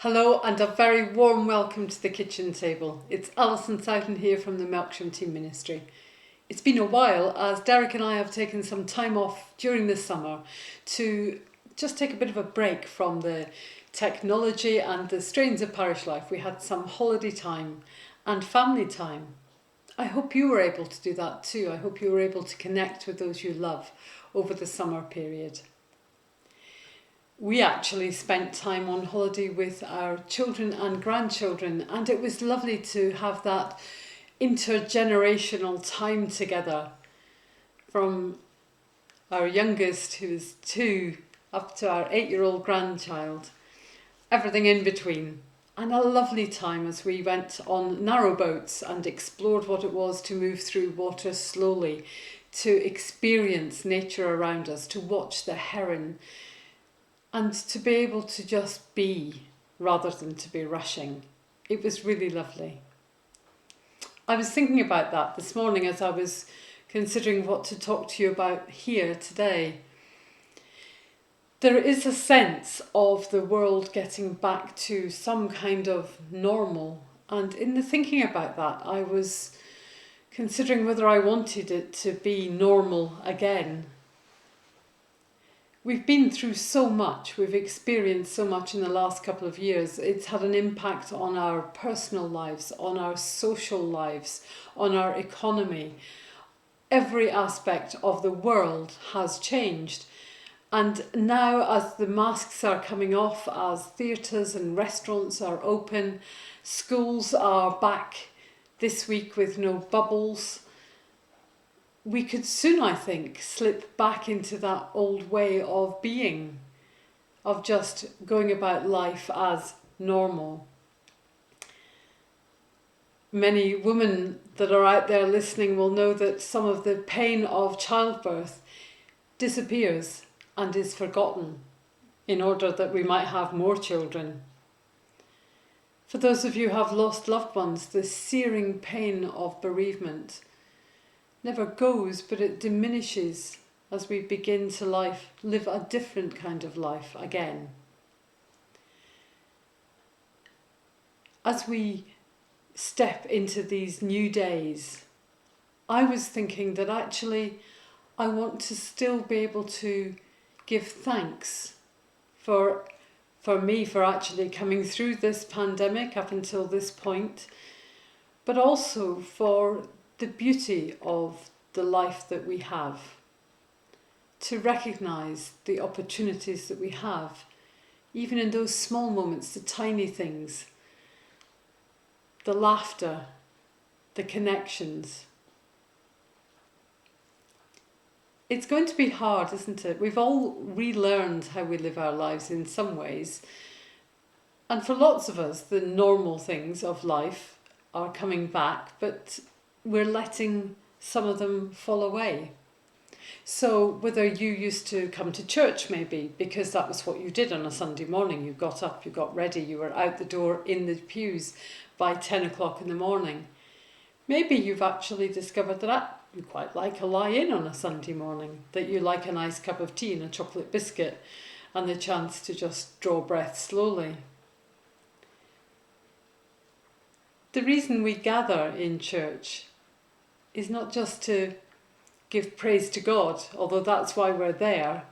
Hello and a very warm welcome to the kitchen table. It's Alison Southern here from the Melksham Team Ministry. It's been a while as Derek and I have taken some time off during the summer to just take a bit of a break from the technology and the strains of parish life. We had some holiday time and family time. I hope you were able to do that too. I hope you were able to connect with those you love over the summer period. We actually spent time on holiday with our children and grandchildren, and it was lovely to have that intergenerational time together, from our youngest, who is 2, up to our 8-year-old grandchild, everything in between. And a lovely time as we went on narrow boats and explored what it was to move through water slowly, to experience nature around us, to watch the heron, and to be able to just be rather than to be rushing. It was really lovely. I was thinking about that this morning as I was considering what to talk to you about here today. There is a sense of the world getting back to some kind of normal, and in the thinking about that I was considering whether I wanted it to be normal again. We've been through so much, we've experienced so much in the last couple of years. It's had an impact on our personal lives, on our social lives, on our economy. Every aspect of the world has changed. And now, as the masks are coming off, as theatres and restaurants are open, schools are back this week with no bubbles, we could soon, I think, slip back into that old way of being, of just going about life as normal. Many women that are out there listening will know that some of the pain of childbirth disappears and is forgotten in order that we might have more children. For those of you who have lost loved ones, the searing pain of bereavement never goes, but it diminishes as we begin to live a different kind of life again. As we step into these new days, I was thinking that actually I want to still be able to give thanks for me for actually coming through this pandemic up until this point, but also for the beauty of the life that we have, to recognise the opportunities that we have, even in those small moments, the tiny things, the laughter, the connections. It's going to be hard, isn't it? We've all relearned how we live our lives in some ways, and for lots of us the normal things of life are coming back, but we're letting some of them fall away. So whether you used to come to church maybe because that was what you did on a Sunday morning, you got up, you got ready, you were out the door in the pews by 10 o'clock in the morning. Maybe you've actually discovered that you quite like a lie-in on a Sunday morning, that you like a nice cup of tea and a chocolate biscuit and the chance to just draw breath slowly. The reason we gather in church is not just to give praise to God, although that's why we're there,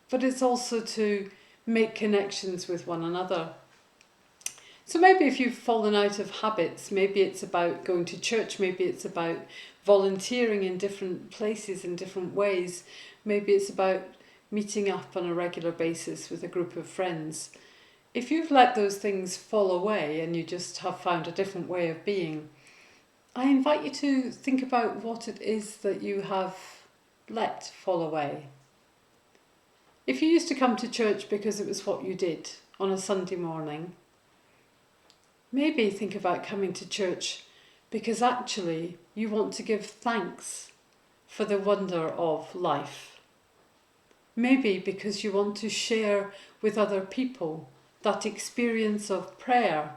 but it's also to make connections with one another. So maybe if you've fallen out of habits, maybe it's about going to church, maybe it's about volunteering in different places in different ways, maybe it's about meeting up on a regular basis with a group of friends. If you've let those things fall away and you just have found a different way of being, I invite you to think about what it is that you have let fall away. If you used to come to church because it was what you did on a Sunday morning, maybe think about coming to church because actually you want to give thanks for the wonder of life. Maybe because you want to share with other people that experience of prayer.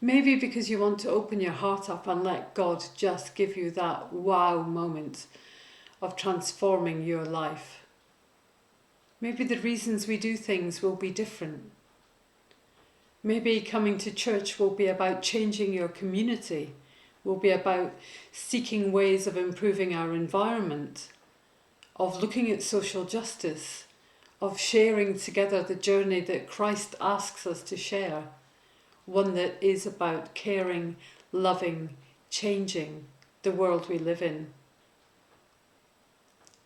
Maybe because you want to open your heart up and let God just give you that wow moment of transforming your life. Maybe the reasons we do things will be different. Maybe coming to church will be about changing your community, will be about seeking ways of improving our environment, of looking at social justice, of sharing together the journey that Christ asks us to share, one that is about caring, loving, changing the world we live in.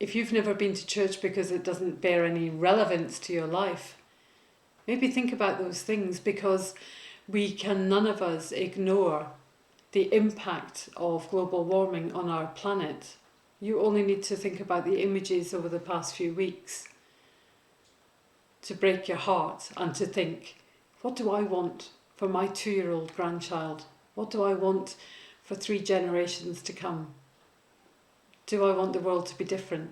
If you've never been to church because it doesn't bear any relevance to your life, maybe think about those things, because none of us ignore the impact of global warming on our planet. You only need to think about the images over the past few weeks to break your heart and to think, what do I want for my 2-year-old grandchild? What do I want for 3 generations to come? Do I want the world to be different?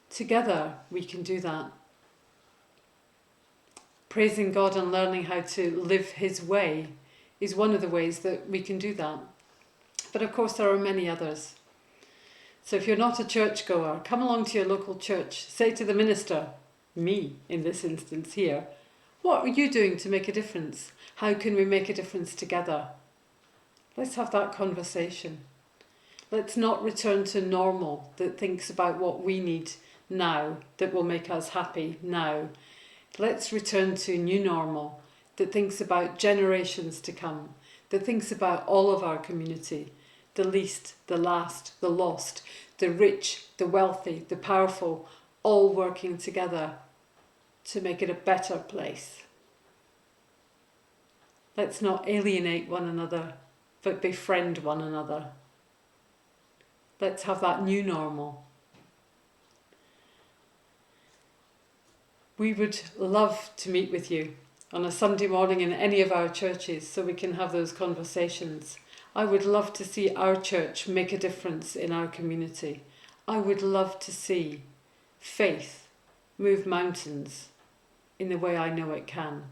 Together we can do that. Praising God and learning how to live His way is one of the ways that we can do that. But of course there are many others. So if you're not a churchgoer, come along to your local church. Say to the minister, me in this instance here, what are you doing to make a difference? How can we make a difference together? Let's have that conversation. Let's not return to normal that thinks about what we need now that will make us happy now. Let's return to new normal that thinks about generations to come, that thinks about all of our community, the least, the last, the lost, the rich, the wealthy, the powerful, all working together to make it a better place. Let's not alienate one another, but befriend one another. Let's have that new normal. We would love to meet with you on a Sunday morning in any of our churches so we can have those conversations. I would love to see our church make a difference in our community. I would love to see faith move mountains in the way I know it can.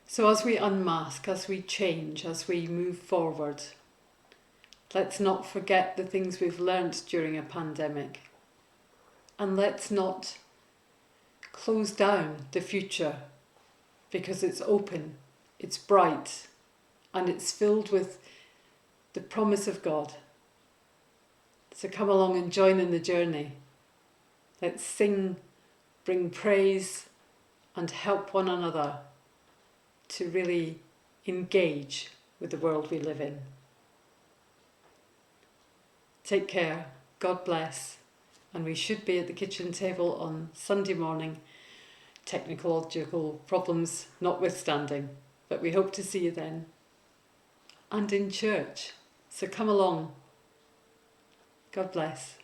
So as we unmask, as we change, as we move forward, let's not forget the things we've learnt during a pandemic. And let's not close down the future, because it's open, it's bright, and it's filled with the promise of God. So come along and join in the journey. Let's sing, bring praise, and help one another to really engage with the world we live in. Take care, God bless, and we should be at the kitchen table on Sunday morning, technological problems notwithstanding, but we hope to see you then. And in church, so come along. God bless.